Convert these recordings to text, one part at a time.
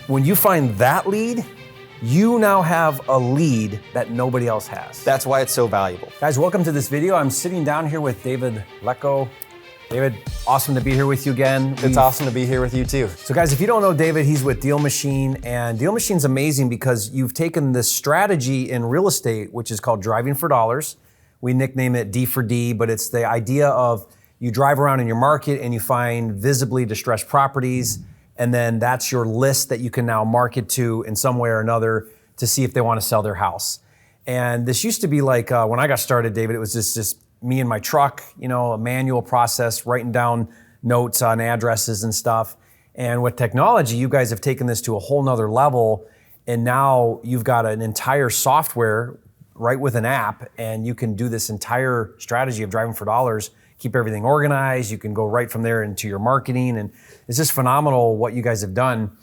When you find that lead, you now have a lead that nobody else has. That's why it's so valuable. Guys, welcome to this video. I'm sitting down here with David Lecko. David, awesome to be here with you again. It's awesome to be here with you too. So guys, if you don't know David, he's with DealMachine, and DealMachine's amazing because you've taken this strategy in real estate, which is called driving for dollars. We nickname it D for D, but it's the idea of you drive around in your market and you find visibly distressed properties, and then that's your list that you can now market to in some way or another to see if they want to sell their house. And this used to be like, when I got started, David, it was just me and my truck, a manual process, writing down notes on addresses and stuff. And with technology, you guys have taken this to a whole nother level. And now you've got an entire software right with an app, and you can do this entire strategy of driving for dollars, keep everything organized. You can go right from there into your marketing. And it's just phenomenal what you guys have done.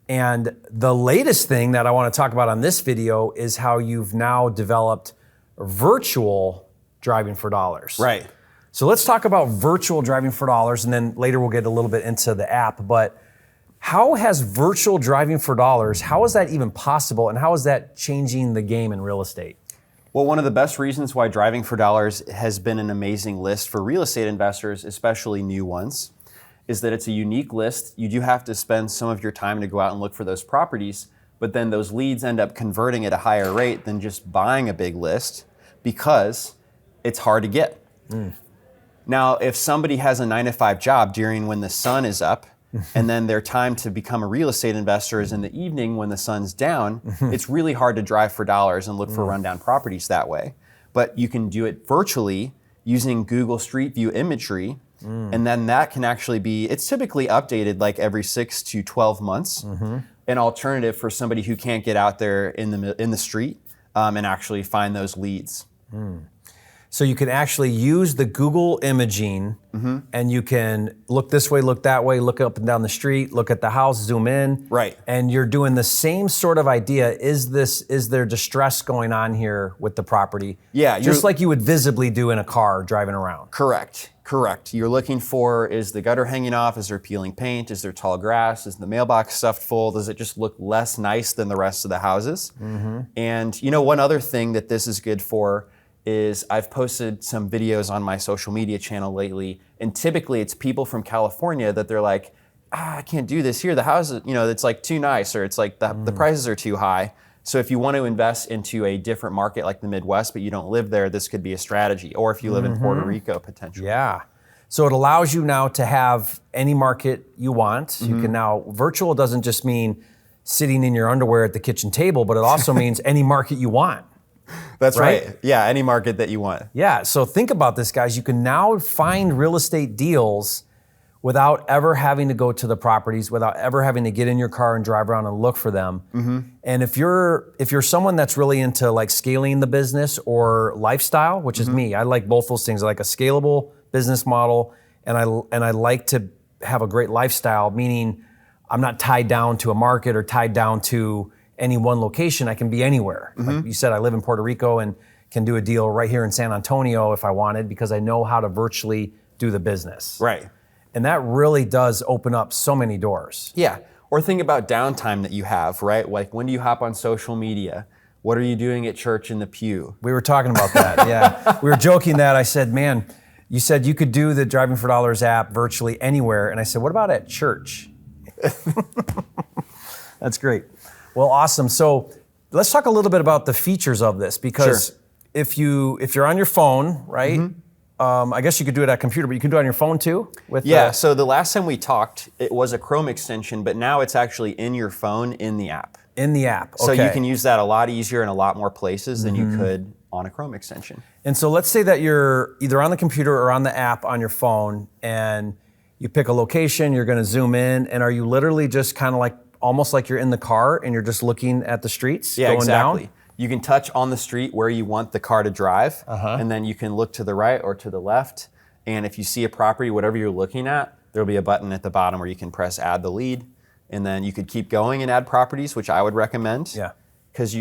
And the latest thing that I want to talk about on this video is how you've now developed virtual driving for dollars. Right. So let's talk about virtual driving for dollars, and then later we'll get a little bit into the app. But how has virtual driving for dollars, how is that even possible, and how is that changing the game in real estate? Well, one of the best reasons why driving for dollars has been an amazing list for real estate investors, especially new ones, is that it's a unique list. You do have to spend some of your time to go out and look for those properties, but then those leads end up converting at a higher rate than just buying a big list because it's hard to get. Now, if somebody has a 9-to-5 job during when the sun is up, and then their time to become a real estate investor is in the evening when the sun's down, it's really hard to drive for dollars and look for rundown properties that way. But you can do it virtually using Google Street View Imagery, and then that can actually be, it's typically updated like every 6 to 12 months, an alternative for somebody who can't get out there in the street and actually find those leads. So you can actually use the Google imaging, and you can look this way, look that way, look up and down the street, look at the house, zoom in. Right. And you're doing the same sort of idea. Is there distress going on here with the property? Yeah. Just like you would visibly do in a car driving around. Correct. You're looking for, is the gutter hanging off? Is there peeling paint? Is there tall grass? Is the mailbox stuffed full? Does it just look less nice than the rest of the houses? And one other thing that this is good for is I've posted some videos on my social media channel lately, and typically it's people from California that they're like, I can't do this here. The house, it's like too nice, or it's like the prices are too high. So if you want to invest into a different market like the Midwest, but you don't live there, this could be a strategy. Or if you live in Puerto Rico, potentially. Yeah. So it allows you now to have any market you want. You can now, virtual doesn't just mean sitting in your underwear at the kitchen table, but it also means any market you want. That's right. Yeah, any market that you want. Yeah, so think about this, guys. You can now find real estate deals without ever having to go to the properties, without ever having to get in your car and drive around and look for them. And if you're someone that's really into like scaling the business or lifestyle, which is me, I like both those things. I like a scalable business model, and I like to have a great lifestyle, meaning I'm not tied down to a market or tied down to any one location. I can be anywhere. Like you said, I live in Puerto Rico and can do a deal right here in San Antonio if I wanted, because I know how to virtually do the business. Right. And that really does open up so many doors. Yeah. Or think about downtime that you have, right? Like, when do you hop on social media? What are you doing at church in the pew? We were talking about that, yeah. We were joking that I said, man, you said you could do the Driving for Dollars app virtually anywhere. And I said, what about at church? That's great. Well, awesome. So let's talk a little bit about the features of this, because if you're on your phone, right? I guess you could do it at a computer, but you can do it on your phone too? So the last time we talked, it was a Chrome extension, but now it's actually in your phone in the app. In the app, okay. So you can use that a lot easier in a lot more places than you could on a Chrome extension. And so let's say that you're either on the computer or on the app on your phone, and you pick a location, you're gonna zoom in, and are you literally just kind of like, almost like you're in the car and you're just looking at the streets going exactly. down? You can touch on the street where you want the car to drive, and then you can look to the right or to the left. And if you see a property, whatever you're looking at, there'll be a button at the bottom where you can press add the lead. And then you could keep going and add properties, which I would recommend. Yeah. Because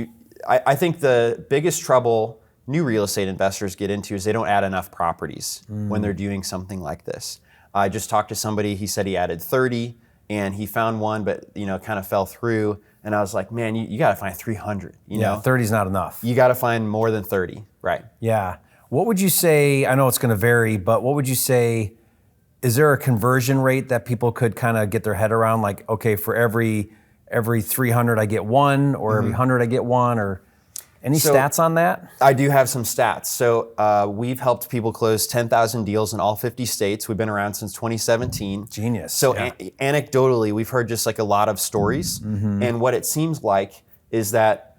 I think the biggest trouble new real estate investors get into is they don't add enough properties when they're doing something like this. I just talked to somebody, he said he added 30, and he found one, but kind of fell through. And I was like, man, you got to find 300. You know, 30 is not enough. You got to find more than 30, right? Yeah. What would you say? I know it's going to vary, but what would you say? Is there a conversion rate that people could kind of get their head around? Like, okay, for every 300 I get one, or every 100 I get one, or any stats on that? I do have some stats. So we've helped people close 10,000 deals in all 50 states. We've been around since 2017. Genius. So anecdotally, we've heard just like a lot of stories. And what it seems like is that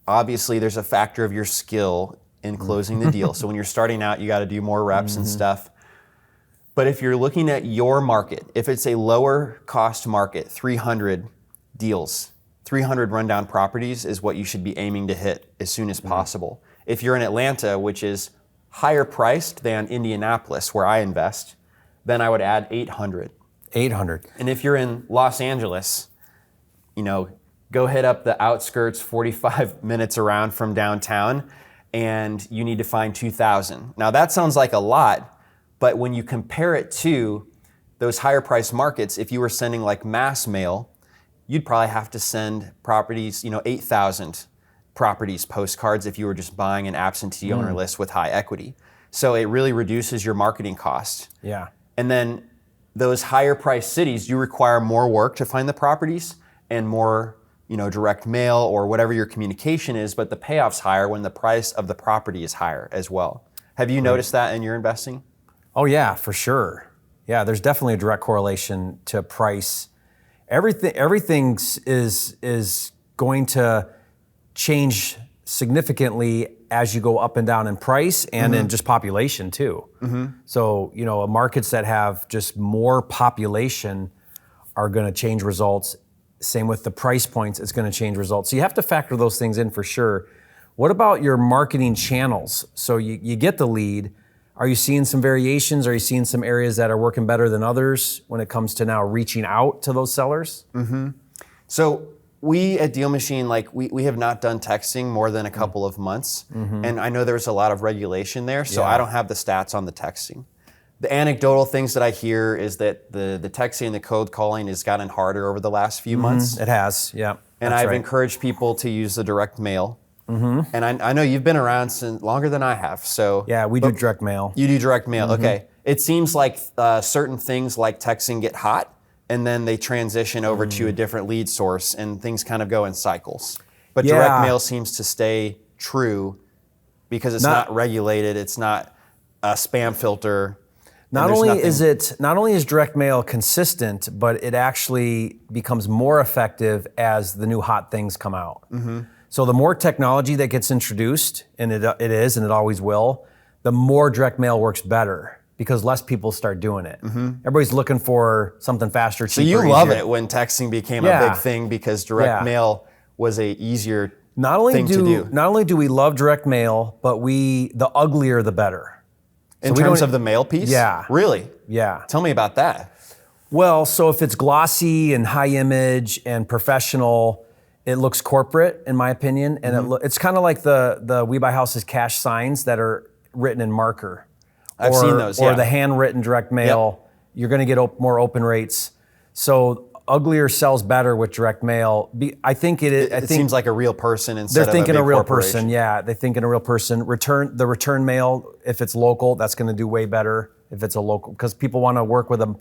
obviously there's a factor of your skill in closing the deal. So when you're starting out, you got to do more reps and stuff. But if you're looking at your market, if it's a lower cost market, 300 deals, 300 rundown properties is what you should be aiming to hit as soon as possible. If you're in Atlanta, which is higher priced than Indianapolis, where I invest, then I would add 800. 800. And if you're in Los Angeles, go hit up the outskirts 45 minutes around from downtown, and you need to find 2,000. Now that sounds like a lot, but when you compare it to those higher priced markets, if you were sending like mass mail, you'd probably have to send properties, 8,000 properties, postcards, if you were just buying an absentee owner list with high equity. So it really reduces your marketing cost. Yeah. And then those higher priced cities, you require more work to find the properties and more, direct mail or whatever your communication is, but the payoff's higher when the price of the property is higher as well. Have you noticed that in your investing? Oh yeah, for sure. Yeah, there's definitely a direct correlation to price. Everything is going to change significantly as you go up and down in price and in just population too. So, markets that have just more population are going to change results. Same with the price points, it's going to change results. So you have to factor those things in for sure. What about your marketing channels? So you get the lead. Are you seeing some variations? Are you seeing some areas that are working better than others when it comes to now reaching out to those sellers? So we at DealMachine, we have not done texting more than a couple of months. And I know there's a lot of regulation there, so I don't have the stats on the texting. The anecdotal things that I hear is that the texting and the cold calling has gotten harder over the last few months. It has, yeah. And I've encouraged people to use the direct mail. And I know you've been around since longer than I have. So yeah, we do direct mail. You do direct mail, okay. It seems like certain things like texting get hot, and then they transition over to a different lead source, and things kind of go in cycles. But direct mail seems to stay true because it's not regulated. It's not a spam filter. Not only is direct mail consistent, but it actually becomes more effective as the new hot things come out. So the more technology that gets introduced, and it is, and it always will, the more direct mail works better because less people start doing it. Everybody's looking for something faster, cheaper, So you love it when texting became a big thing because direct mail was a easier thing to do. Not only do we love direct mail, but the uglier the better. In terms of the mail piece? Yeah. Really? Yeah. Tell me about that. Well, so if it's glossy and high image and professional, it looks corporate, in my opinion, and it's kind of like the We Buy Houses cash signs that are written in marker. I've seen those, Or the handwritten direct mail. You're going to get more open rates. So uglier sells better with direct mail. I think it is. It seems like a real person instead of a big They're thinking a real corporation. person. Yeah, they think in a real person. The return mail, if it's local, that's going to do way better if it's a local, because people want to work with them.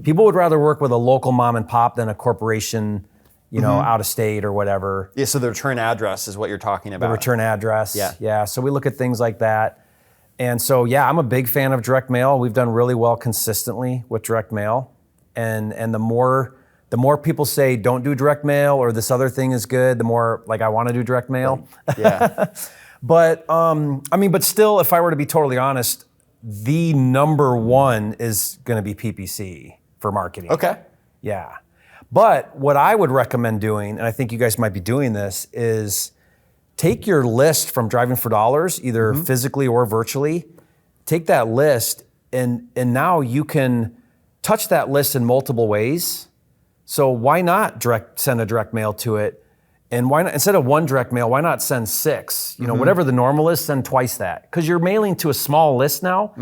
People would rather work with a local mom and pop than a corporation, out of state or whatever. Yeah, so the return address is what you're talking about. The return address. Yeah. Yeah, so we look at things like that. And so, I'm a big fan of direct mail. We've done really well consistently with direct mail. And the more people say don't do direct mail or this other thing is good, the more I want to do direct mail. Yeah. But but still, if I were to be totally honest, the number one is going to be PPC for marketing. Okay. Yeah. But what I would recommend doing, and I think you guys might be doing this, is take your list from Driving for Dollars, either physically or virtually. Take that list, and now you can touch that list in multiple ways. So why not send a direct mail to it? And why not, instead of one direct mail, why not send 6? Whatever the normal is, send twice that. Because you're mailing to a small list now.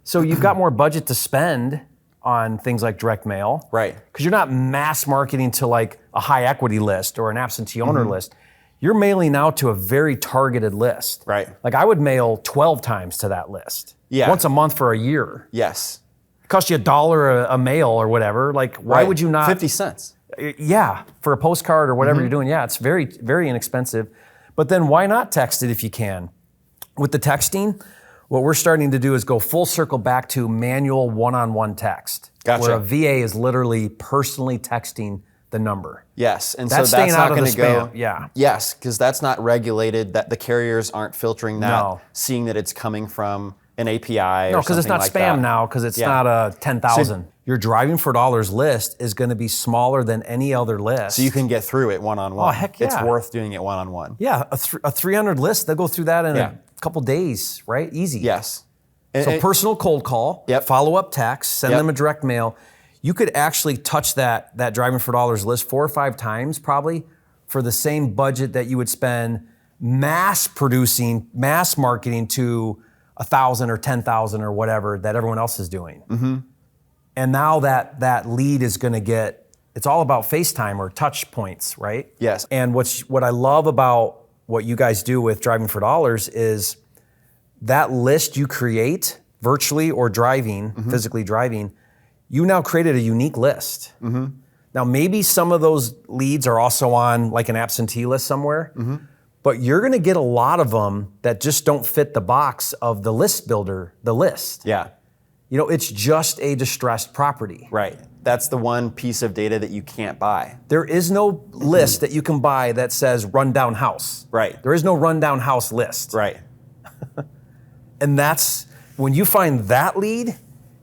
So you've got more budget to spend on things like direct mail. Right. Because you're not mass marketing to like a high equity list or an absentee owner list. You're mailing out to a very targeted list. Right. Like I would mail 12 times to that list. Yeah. Once a month for a year. Yes. It costs you $1 a mail or whatever. Like why would you not? 50 cents. Yeah, for a postcard or whatever you're doing. Yeah, it's very, very inexpensive. But then why not text it if you can? With the texting, what we're starting to do is go full circle back to manual one-on-one text. Gotcha. Where a VA is literally personally texting the number. Yes, and That's so that's staying not out of going the to go. spam. Yeah. Yes, because that's not regulated. That the carriers aren't filtering that, No. seeing that it's coming from an API. No, or because it's something not like spam that. now, because it's not a 10,000. Your driving for dollars list is going to be smaller than any other list. So you can get through it one-on-one. Oh, heck yeah. It's worth doing it one-on-one. Yeah, a 300 list, they'll go through that in a couple days, right? Easy. Yes. So personal cold call, follow-up text, send them a direct mail. You could actually touch that driving for dollars list 4 or 5 times probably for the same budget that you would spend mass producing, mass marketing to 1,000 or 10,000 or whatever that everyone else is doing. And now that lead is going to get, it's all about FaceTime or touch points, right? Yes. And what I love about what you guys do with Driving for Dollars is that list you create virtually or driving, physically driving, you now created a unique list. Now maybe some of those leads are also on like an absentee list somewhere, but you're going to get a lot of them that just don't fit the box of the list builder, the list. Yeah. You know, it's just a distressed property. Right. That's the one piece of data that you can't buy. There is no list that you can buy that says rundown house. Right. There is no rundown house list. Right. And that's, when you find that lead,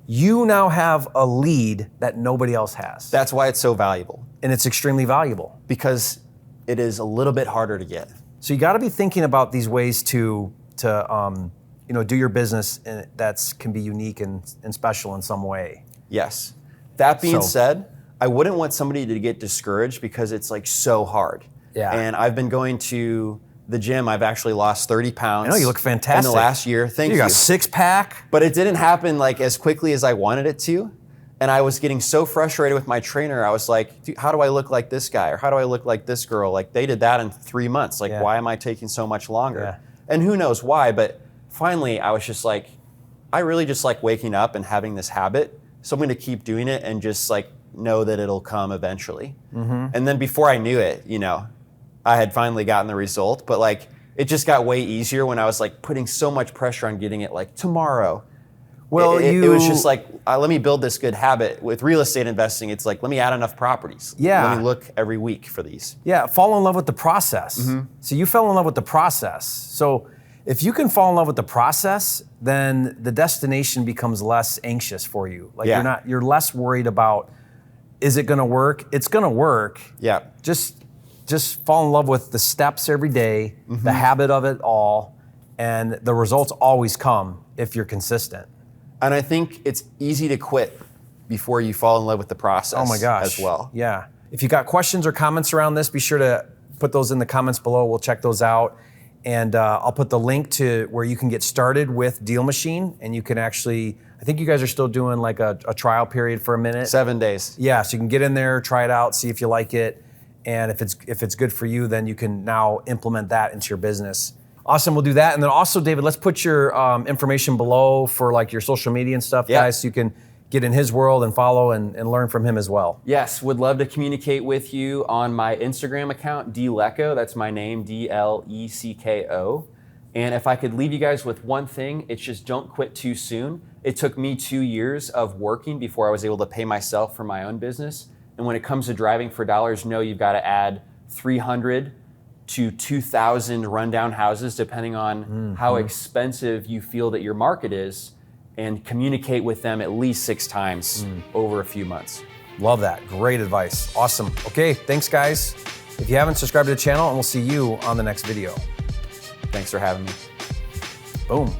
you now have a lead that nobody else has. That's why it's so valuable. And it's extremely valuable. Because it is a little bit harder to get. So you got to be thinking about these ways to do your business that can be unique and special in some way. Yes. That being said, I wouldn't want somebody to get discouraged because it's like so hard. Yeah. And I've been going to the gym. I've actually lost 30 pounds. I know, you look fantastic. In the last year. Thank you. You got a 6-pack. But it didn't happen like as quickly as I wanted it to. And I was getting so frustrated with my trainer. I was like, dude, how do I look like this guy? Or how do I look like this girl? Like they did that in 3 months. Like, why am I taking so much longer? Yeah. And who knows why, but finally I was just like, I really just like waking up and having this habit. So I'm going to keep doing it and just like know that it'll come eventually. And then before I knew it, I had finally gotten the result, but like it just got way easier when I was like putting so much pressure on getting it like tomorrow. Well, it was just like, let me build this good habit. With real estate investing, it's like, let me add enough properties. Yeah. Let me look every week for these. Yeah, fall in love with the process. So you fell in love with the process. So if you can fall in love with the process, then the destination becomes less anxious for you. Like you're less worried about, is it gonna work? It's gonna work. Yeah. Just fall in love with the steps every day, the habit of it all, and the results always come if you're consistent. And I think it's easy to quit before you fall in love with the process. Oh my gosh. As well. Yeah. If you got questions or comments around this, be sure to put those in the comments below. We'll check those out. And I'll put the link to where you can get started with DealMachine. And you can actually, I think you guys are still doing like a trial period for a minute. 7 days. Yeah, so you can get in there, try it out, see if you like it. And if it's good for you, then you can now implement that into your business. Awesome, we'll do that. And then also, David, let's put your information below for like your social media and stuff, guys, so you can get in his world and follow and learn from him as well. Yes, would love to communicate with you on my Instagram account, Lecko. That's my name, Dlecko. And if I could leave you guys with one thing, it's just don't quit too soon. It took me 2 years of working before I was able to pay myself for my own business. And when it comes to driving for dollars, know you've got to add 300 to 2,000 rundown houses, depending on how expensive you feel that your market is, and communicate with them at least 6 times over a few months. Love that. Great advice. Awesome. Okay, thanks, guys. If you haven't, subscribed to the channel, and we'll see you on the next video. Thanks for having me. Boom.